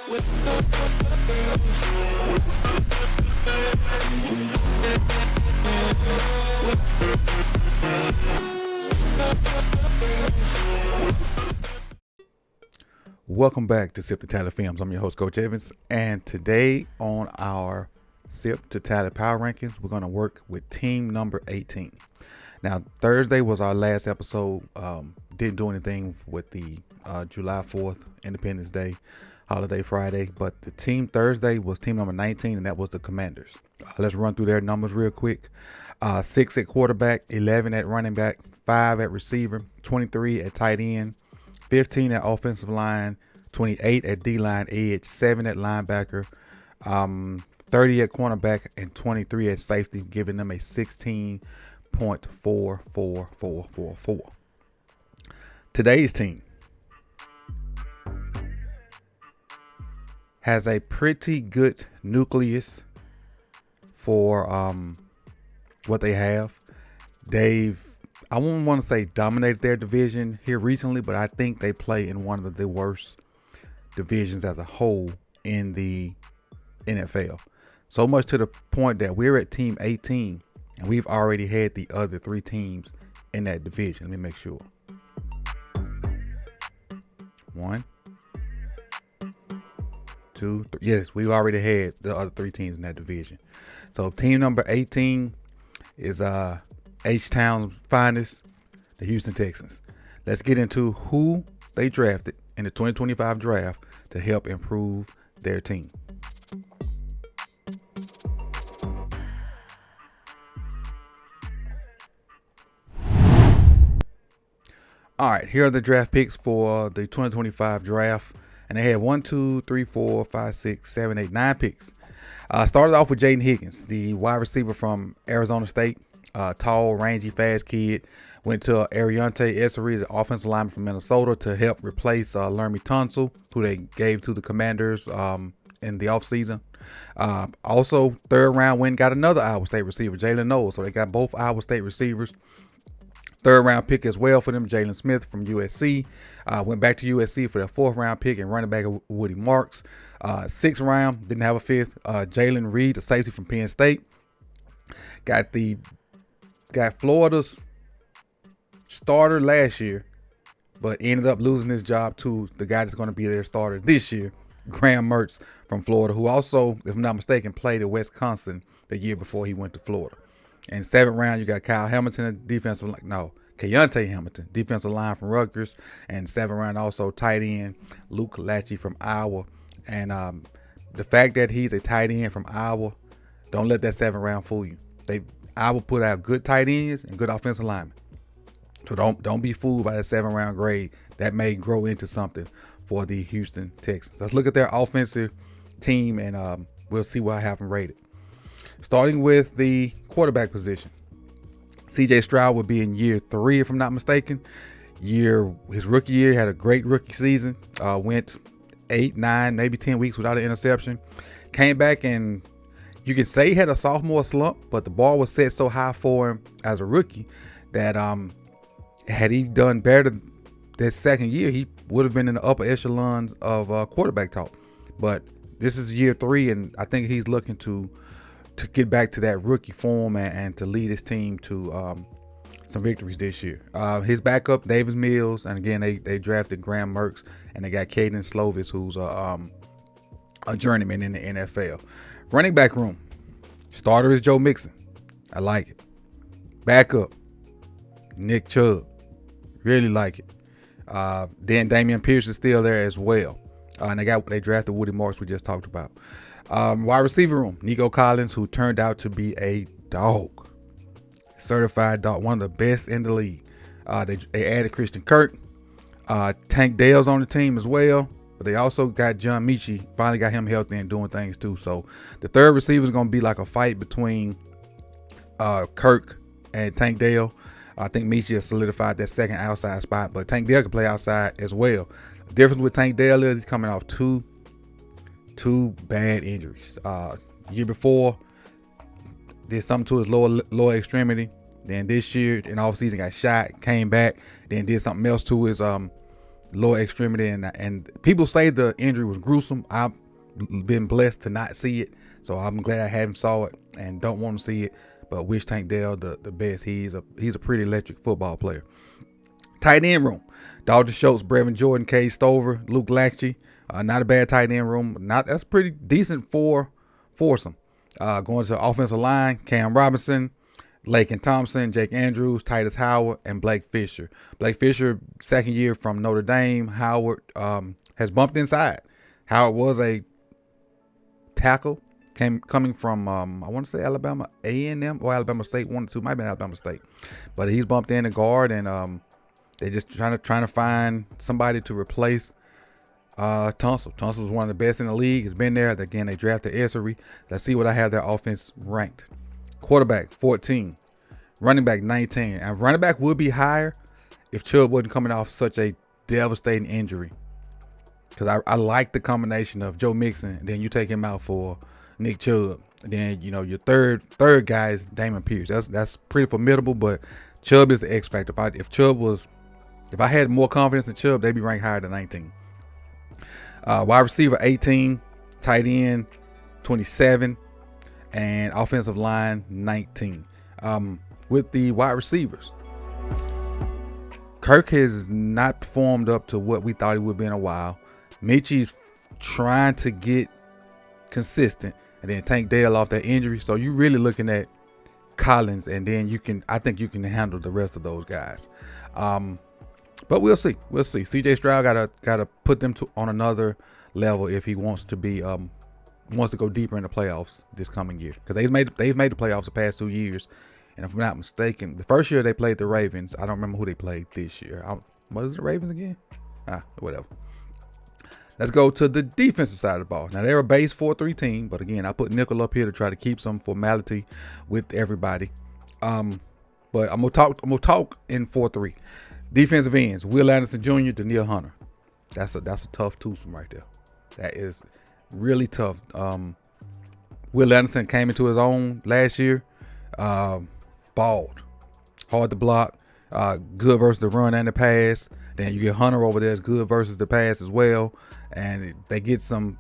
Welcome back to Sip to Tally Films. I'm your host, Coach Evans, and today on our Sip to Tally Power Rankings, we're going to work with team number 18. Now, Thursday was our last episode. Didn't do anything with the July 4th, Independence Day, Holiday Friday, but the team Thursday was team number 19, and that was the Commanders. Let's run through their numbers real quick. 6 at quarterback, 11 at running back, 5 at receiver, 23 at tight end, 15 at offensive line, 28 at D-line edge, 7 at linebacker, 30 at cornerback, and 23 at safety, giving them a 16.44444. Today's team has a pretty good nucleus for what they have. I won't want to say dominated their division here recently, but I think they play in one of the worst divisions as a whole in the NFL. So much to the point that we're at team 18 and we've already had the other 3 teams in that division. Let me make sure. 1, 2, 3. Yes, we've already had the other 3 teams in that division. So team number 18 is H-Town's finest, the Houston Texans. Let's get into who they drafted in the 2025 draft to help improve their team. All right, here are the draft picks for the 2025 draft. And they had 1, 2, 3, 4, 5, 6, 7, 8, 9 picks. Started off with Jaden Higgins, the wide receiver from Arizona State. Tall, rangy, fast kid. Went to Ariante Essery, the offensive lineman from Minnesota, to help replace Lermy Tunsil, who they gave to the Commanders in the offseason. Also, third round went and got another Iowa State receiver, Jalen Knowles. So they got both Iowa State receivers. Third round pick as well for them, Jalen Smith from USC. Went back to USC for their 4th round pick and running back Woody Marks. 6th round, didn't have a 5th. Jalen Reed, the safety from Penn State. Got Florida's starter last year, but ended up losing his job to the guy that's going to be their starter this year, Graham Mertz from Florida, who also, if I'm not mistaken, played at Wisconsin the year before he went to Florida. And 7th round, you got Keontae Hamilton, defensive line from Rutgers. And 7th round, also tight end Luke Lachey from Iowa. And the fact that he's a tight end from Iowa, don't let that 7th round fool you. Iowa put out good tight ends and good offensive linemen. So don't be fooled by that 7th round grade. That may grow into something for the Houston Texans. Let's look at their offensive team, and we'll see what I have them rated. Starting with the quarterback position. C.J. Stroud would be in year 3, if I'm not mistaken. His rookie year, had a great rookie season. Went 8, 9, maybe 10 weeks without an interception. Came back and you can say he had a sophomore slump, but the bar was set so high for him as a rookie that had he done better that second year, he would have been in the upper echelons of quarterback talk. But this is year 3, and I think he's looking to get back to that rookie form and to lead his team to some victories this year. His backup, Davis Mills, and again, they drafted Graham Mertz, and they got Caden Slovis, who's a journeyman in the NFL. Running back room. Starter is Joe Mixon. I like it. Backup, Nick Chubb. Really like it. Then Damian Pierce is still there as well. And they drafted Woody Marks, we just talked about. Wide receiver room. Nico Collins, who turned out to be a dog. Certified dog. One of the best in the league. They added Christian Kirk. Tank Dale's on the team as well. But they also got John Mechie. Finally got him healthy and doing things too. So the third receiver is going to be like a fight between Kirk and Tank Dale. I think Mechie has solidified that second outside spot. But Tank Dale can play outside as well. The difference with Tank Dale is he's coming off two bad injuries. Year before, did something to his lower extremity. Then this year in off season got shot, came back, then did something else to his lower extremity, and people say the injury was gruesome. I've been blessed to not see it, so I'm glad I haven't saw it and don't want to see it. But wish Tank Dell the best. He's a pretty electric football player. Tight end room: Dalton Schultz, Brevin Jordan, Cade Stover, Luke Lachey. Not a bad tight end room. That's pretty decent for foursome. Going to the offensive line: Cam Robinson, Laken Thompson, Jake Andrews, Titus Howard, and Blake Fisher. Blake Fisher, second year from Notre Dame. Howard has bumped inside. Howard was a tackle coming from I want to say Alabama A&M or Alabama State, one or two, might have been Alabama State, but he's bumped in the guard, and they're just trying to find somebody to replace Tunsil. Tunsil was one of the best in the league. He's been there. Again, they drafted Essery. Let's see what I have their offense ranked. Quarterback 14, running back 19. And running back would be higher if Chubb wasn't coming off such a devastating injury. Because I like the combination of Joe Mixon, and then you take him out for Nick Chubb. And then, your third guy is Damon Pierce. That's pretty formidable, but Chubb is the X factor. If I had more confidence in Chubb, they'd be ranked higher than 19. Wide receiver 18, tight end 27, and offensive line 19. With the wide receivers, Kirk has not performed up to what we thought he would be in a while. Mitchie's trying to get consistent, and then Tank Dell off that injury. So you're really looking at Collins, and then I think you can handle the rest of those guys. But we'll see. CJ Stroud gotta put them on another level if he wants to go deeper in the playoffs this coming year, because they've made the playoffs the past 2 years, and if I'm not mistaken, the first year they played the Ravens. I don't remember who they played this year. What is the Ravens again? Whatever. Let's go to the defensive side of the ball. Now, they're a base 4-3 team, but again, I put nickel up here to try to keep some formality with everybody. But I'm gonna talk in 4-3. Defensive ends: Will Anderson Jr., Danielle Hunter. That's a tough twosome right there. That is really tough. Will Anderson came into his own last year. Balled, hard to block, good versus the run and the pass. Then you get Hunter over there, is good versus the pass as well, and they get some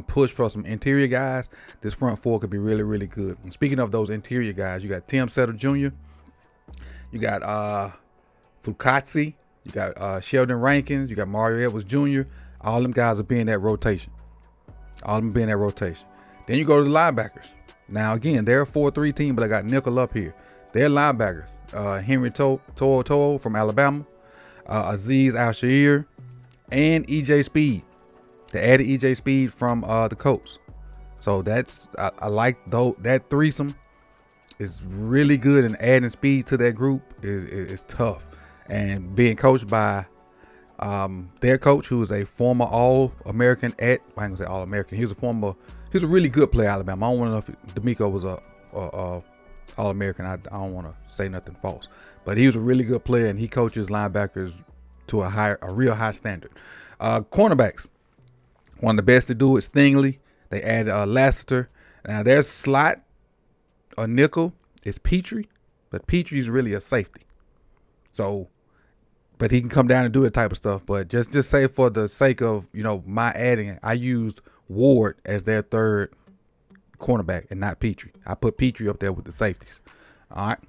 push for some interior guys. This front four could be really, really good. And speaking of those interior guys, you got Tim Settle Jr., you got Fukatsi, you got Sheldon Rankins, you got Mario Edwards Jr. All them guys will be in that rotation. Then you go to the linebackers. Now again, they're a 4-3 team, but I got nickel up here. They're linebackers: Henry To'o from Alabama, Aziz Al-Shaair, and EJ Speed. They added EJ Speed from the Colts. So I like that threesome is really good, and adding speed to that group is tough. And being coached by their coach, who is a former All-American I ain't gonna say All-American. He was a really good player at Alabama. I don't want to know if D'Amico was a All-American. I don't want to say nothing false, but he was a really good player, and he coaches linebackers to a real high standard. Cornerbacks, one of the best to do is Stingley. They added Lassiter. Now their slot or nickel is Petrie, but Petrie's really a safety. So, but he can come down and do that type of stuff. But just say for the sake of my adding, I used Ward as their third cornerback and not Petrie. I put Petrie up there with the safeties. All right.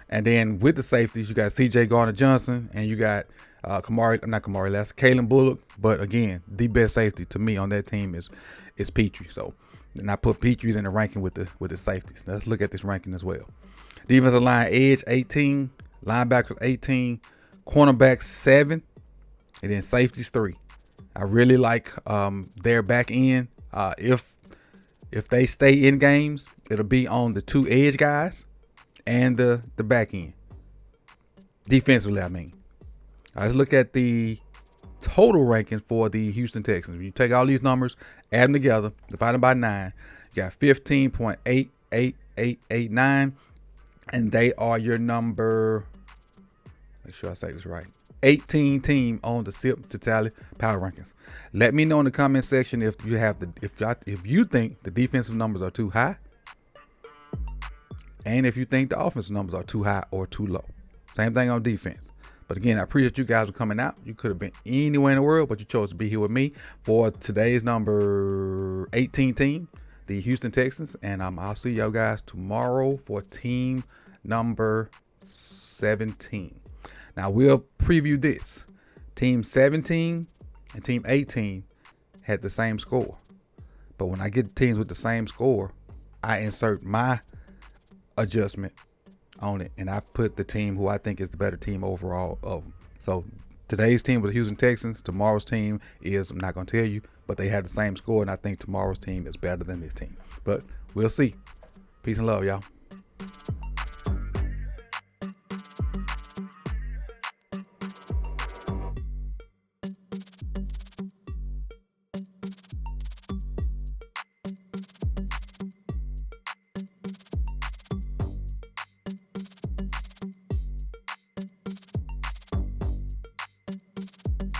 And then with the safeties, you got CJ Gardner-Johnson, and you got Kalen Bullock. But again, the best safety to me on that team is Petrie. So, and I put Petrie's in the ranking with the safeties. Let's look at this ranking as well. Defensive line: edge 18, linebackers 18, cornerbacks 7, and then safeties 3. I really like their back end. If they stay in games, it'll be on the 2 edge guys and the back end. Defensively, I mean. Let's look at the total rankings for the Houston Texans. When you take all these numbers, add them together, divide them by 9, you got 15.88889, and they are your number, make sure I say this right, 18 team on the SIP to tally power rankings. Let me know in the comment section if you think the defensive numbers are too high, and if you think the offensive numbers are too high or too low. Same thing on defense. But again, I appreciate you guys for coming out. You could have been anywhere in the world, but you chose to be here with me for today's number 18 team, the Houston Texans. And I'll see y'all guys tomorrow for team number 17. Now we'll preview this. Team 17 and team 18 had the same score. But when I get teams with the same score, I insert my adjustment on it, and I put the team who I think is the better team overall of them. So today's team was the Houston Texans. Tomorrow's team is, I'm not going to tell you, but they had the same score, and I think tomorrow's team is better than this team. But we'll see. Peace and love, y'all.